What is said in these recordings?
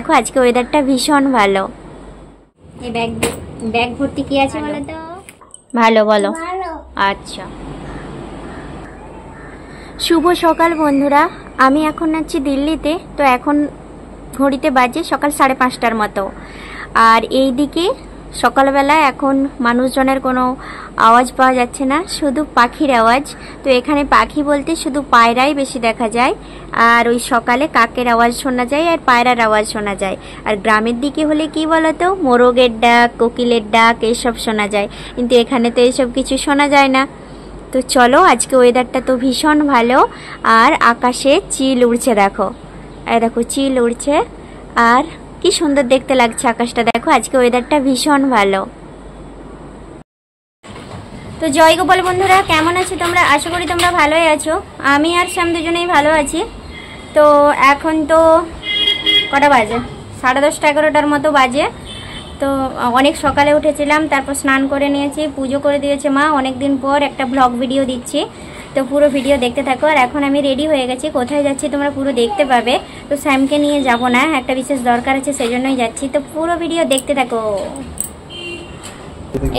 দেখো আজকে ওয়েদারটা ভীষণ ভালো। এই ব্যাগ ভর্তি কি আছে বলো তো? ভালো বলো। আচ্ছা, শুভ সকাল বন্ধুরা। আমি এখন আছি দিল্লিতে। তো এখন ঘড়িতে বাজে সকাল 5:30টার মতো। আর এই দিকে সকালবেলা এখন মানুষজনের কোনো আওয়াজ পাওয়া যাচ্ছে না, শুধু পাখির আওয়াজ। তো এখানে পাখি বলতে শুধু পায়রাই বেশি দেখা যায়, আর ওই সকালে কাকের আওয়াজ শোনা যায় আর পায়রার আওয়াজ শোনা যায়। আর গ্রামের দিকে হলে কি বলতো, মোরগের ডাক, কোকিলের ডাক এইসব শোনা যায়, কিন্তু এখানে তো এইসব কিছু শোনা যায় না। তো চলো, আজকে ওয়েদারটা তো ভীষণ ভালো, আর আকাশে চিল উড়ছে। দেখো, এই দেখো চিল উড়ছে, আর কি সুন্দর দেখতে লাগছে আকাশটা। দেখো আজকে ওয়েদারটা ভীষণ ভালো। তো জয় গোপাল বন্ধুরা, কেমন আছো তোমরা? আশা করি তোমরা ভালোই আছো। আমি আর শ্যাম দুজনেই ভালো আছি। তো এখন তো কটা বাজে? 10:30 11টার মতো বাজে। তো অনেক সকালে উঠেছিলাম, তারপর স্নান করে নিয়েছি, পুজো করে দিয়েছে মা। অনেক দিন পর একটা ব্লগ ভিডিও দিচ্ছি, তো পুরো ভিডিও দেখতে থাকো। আর এখন আমি রেডি হয়ে গেছি, কোথায় যাচ্ছি তোমরা পুরো দেখতে পাবে। তো স্যামকে নিয়ে যাব না, একটা বিশেষ দরকার আছে, সেজন্যই যাচ্ছি। তো পুরো ভিডিও দেখতে থাকো।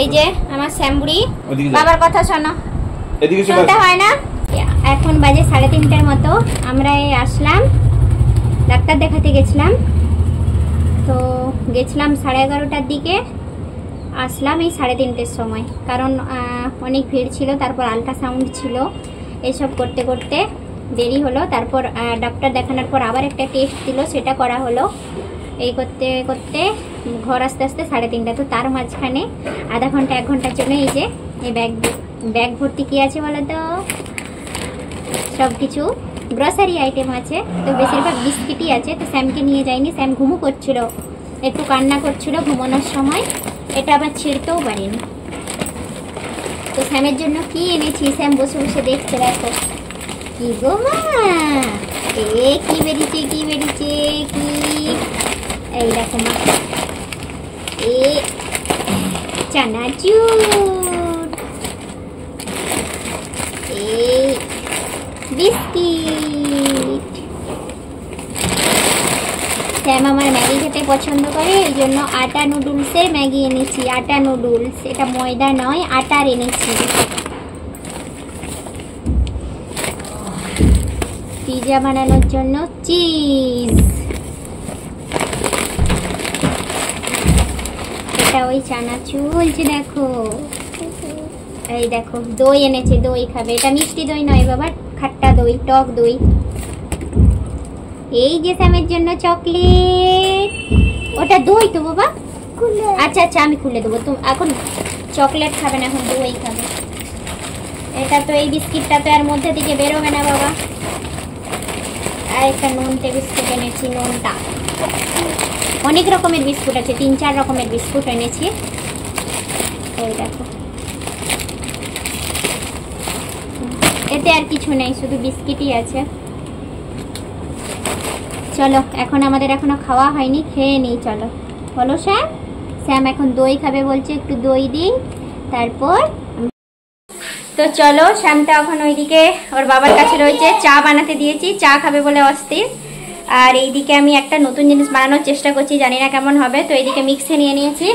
এই যে আমার শ্যামবুড়ি, বাবার কথা শোনো, শুনতে হয় না? এখন বাজে 3:30টার মতো। আমরা আসলাম, ডাক্তার দেখাতে গেছিলাম। তো গেছিলাম 11:30টার দিকে, আসলাম এই 3:30টার সময়, কারণ অনেক ভিড় ছিল। তারপর আল্ট্রাসাউন্ড ছিল, এসব করতে করতে দেরি হলো। তারপর ডাক্তার দেখানোর পর আবার একটা টেস্ট দিল, সেটা করা হলো। এই করতে করতে ঘর আসতে আসতে 3:30টা। তো তার মাঝখানে আধা ঘন্টা 1 ঘন্টার জন্য এই যে এই ব্যাগ ভর্তি কি আছে বলো তো? সব কিছু গ্রসারি আইটেম আছে। তো বেশিরভাগ বিস্কিটই আছে। তো স্যামকে নিয়ে যাইনি, স্যাম ঘুমু করছিল, একটু কান্না করছিল ঘুমানোর সময়। এটা আবার ছিঁড়তেও পারিনি। তো স্যামের জন্য কি এনেছি, স্যাম বসে বসে দেখতে। দেখো কি গো মা, কি বেরিয়েছে কি বেরিয়েছে কি, এই দেখো মা, চানাচুর, বিস্কিট। স্যাম আমার ম্যাগি খেতে পছন্দ করে, এই জন্য আটা নুডলসের ম্যাগি এনেছি। আটা নুডলস, এটা ময়দা নয়, আটার এনেছি। পিৎজা বানানোর জন্য চিজ, এটা ওই চানাচুর। দেখো এই দেখো দই এনেছে, দই খাবে। এটা মিষ্টি দই নয় বাবা, খাট্টা দই, টক দই। এই যে স্যামের জন্য চকলেট, ওটা দই তো বাবা। আচ্ছা আচ্ছা, আমি খুলে দেবো। তুমি এখন চকলেট খাবে না, এখন দই খাবে। এটা তো এই বিস্কিটটা তো এর মধ্যে থেকে বেরোবে না বাবা। আর একটা নোনতে বিস্কুট এনেছি, নোনটা। অনেক রকমের বিস্কুট আছে, 3-4 রকমের বিস্কুট এনেছি। এই দেখো, এতে আর কিছু নেই, শুধু বিস্কিটই আছে। চলো, এখন আমাদের এখনো খাওয়া হয়নি, খেয়ে নিই। চলো বলো শ্যাম। শ্যাম এখন দই খাবে বলছে, একটু দই দিই তারপর। তো চলো, শ্যামটা এখন ওইদিকে ওর বাবার কাছে রয়েছে, চা বানাতে দিয়েছি, চা খাবে বলে অস্থির। আর এইদিকে আমি একটা নতুন জিনিস বানানোর চেষ্টা করছি, জানি না কেমন হবে। তো এইদিকে মিক্সে নিয়ে নিয়েছি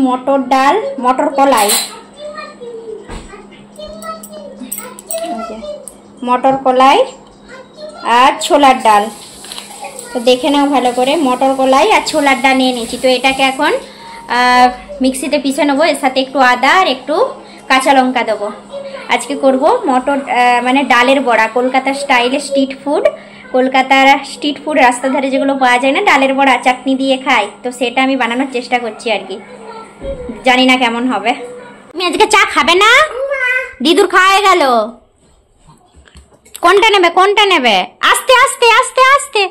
মটর ডাল, মটর কলাই, মটর কলাই আর ছোলার ডাল। তো দেখে নাও ভালো করে, মটর কলাই আর ছোলার ডাল নিয়ে নিয়েছি। তো এটাকে এখন মিক্সিতে পিষে নেবো, এর সাথে একটু আদা আর একটু কাঁচা লঙ্কা দেবো। আজকে করব মটর মানে ডালের বড়া, কলকাতার স্টাইলে স্ট্রিট ফুড। কলকাতার স্ট্রিট ফুড রাস্তার ধারে যেগুলো পাওয়া যায় না, ডালের বড়া চাটনি দিয়ে খাই, তো সেটা আমি বানানোর চেষ্টা করছি আর কি। জানি না কেমন হবে। তুমি আজকে চা খাবে না? দিদুর খাওয়া গেল। কোনটা নেবে, কোনটা নেবে? আস্তে আস্তে আস্তে আস্তে,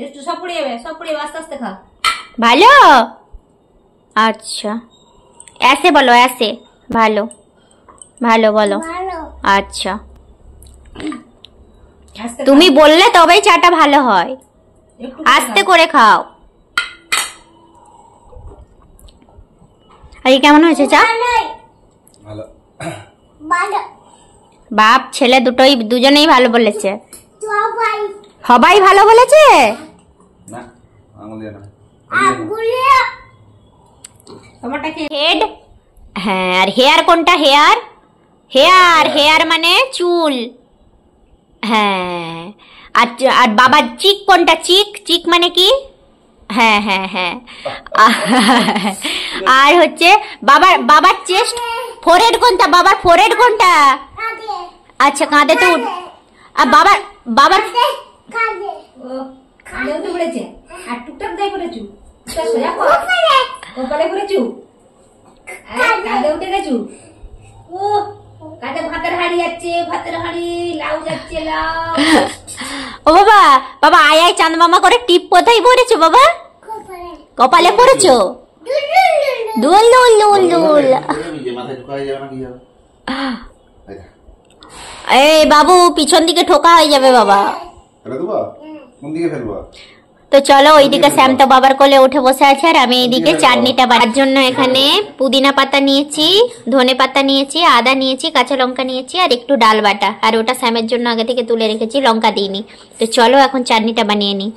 একটু সব পড়ে যাবে, সব পড়ে আস্তে আস্তে খা। ভালো, আচ্ছা ऐसे বলো, ऐसे ভালো, ভালো বলো। আচ্ছা, তুমি বললে তবেই চাটা ভালো হয়, আস্তে করে খাও। আর কেমন হয়েছে চা? ভালো বাপ ছেলে দুজনেই ভালো বলেছে। সবাই ভালো বলেছে না আঙুলিয়া না হেড। হ্যাঁ আর হেয়ার কোনটা? হেয়ার হেয়ার হেয়ার মানে চুল। হ্যাঁ আর বাবার চিক কোনটা? চিক চিক মানে কি? হ্যাঁ হ্যাঁ হ্যাঁ। আর হচ্ছে বাবার চেস্ট। ফোরহেড কোনটা? বাবার ফোরহেড কোনটা? আচ্ছা কাঁধে তো। আর বাবার আর টুকটাক দেয় করেছু কপালে করেছু কাঁধে উঠে গেছু। ও কাঁধে ভাতের হাড়ি যাচ্ছে, ভাতের হাড়ি লাউ যাচ্ছে লাউ। ও বাবা বাবা আয় আয় চাঁদ মামা করে টিপ কোথায় পড়েছো বাবা? কপালে পড়েছো? দুল দুল দুল দুল। এই বাবু পিছন দিকে ঠোকা হয়ে যাবে বাবা। তো চলো ওইদিকে শ্যাম তো বাবার কোলে উঠে বসে আছে আর আমি এইদিকে চাটনিটা বানার জন্য এখানে পুদিনা পাতা নিয়েছি, ধনে পাতা নিয়েছি, আদা নিয়েছি, কাঁচা লঙ্কা নিয়েছি আর একটু ডাল বাটা। আর ওটা শ্যামের জন্য আগে থেকে তুলে রেখেছি, লঙ্কা দিইনি। তো চলো এখন চাটনিটা বানিয়ে নিই।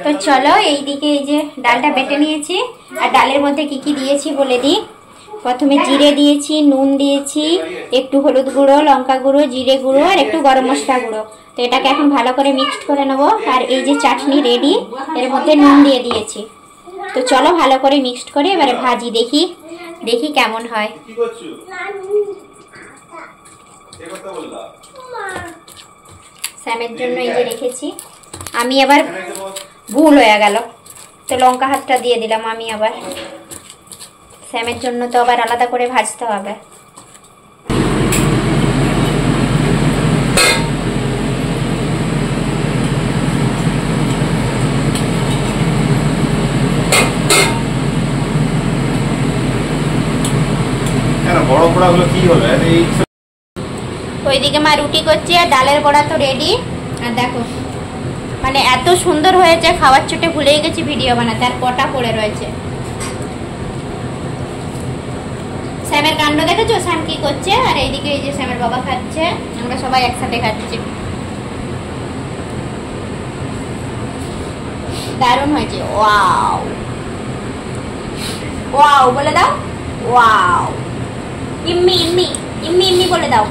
তো চলো এইদিকে এই যে ডালটা বেটে নিয়েছি। আর ডালের মধ্যে কি কি দিয়েছি বলে দিই। প্রথমে জিরে দিয়েছি, নুন দিয়েছি, একটু হলুদ গুঁড়ো, লঙ্কা গুঁড়ো, জিরে গুঁড়ো আর একটু গরম মশলা গুঁড়ো। তো এটাকে এখন ভালো করে মিক্সড করে নেবো। আর এই যে চাটনি রেডি, এর মধ্যে নুন দিয়ে দিয়েছি। তো চলো ভালো করে মিক্সড করে এবারে ভাজি, দেখি কেমন হয়। স্যামের জন্য এই যে রেখেছি। আমি আবার ভুল হয়ে গেল, তো লঙ্কা হাতটা দিয়ে দিলাম আমি আবার। স্যামের জন্য তো আবার আলাদা করে ভাজতে হবে। ওইদিকে মা রুটি করছে আর ডালের বড়া তো রেডি। আর দেখো মানে এত সুন্দর হয়েছে, খাওয়ার চোটে ভুলেই গেছি ভিডিও বানাতে, আর কটা পড়ে রয়েছে। শ্যামের কাণ্ড দেখেছো? শ্যাম কি করছে? আর এইদিকে এই যে শ্যামের বাবা খাচ্ছে, আমরা সবাই একসাথে খাচ্ছি। দারুণ হয়েছে। ওয়াও ওয়াও বলে দাও, ওয়াও। ইম্মি ইম্মি ইম্মি ইম্মি বলে দাও।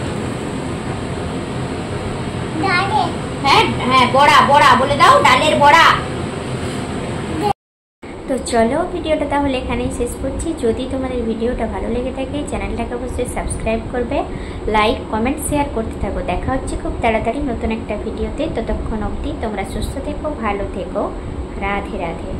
হ্যাঁ হ্যাঁ বড়া বড়া বলে দাও, ডালের বড়া। তো চলো ভিডিওটা তাহলে এখানেই শেষ করছি। যদি তোমাদের ভিডিওটা ভালো লেগে থাকে চ্যানেলটাকে অবশ্যই সাবস্ক্রাইব করবে, লাইক কমেন্ট শেয়ার করতে থাকো। দেখা হচ্ছে খুব তাড়াতাড়ি নতুন একটা ভিডিওতে। ততক্ষণ অবধি তোমরা সুস্থ থেকো, ভালো থেকো। রাধে রাধে।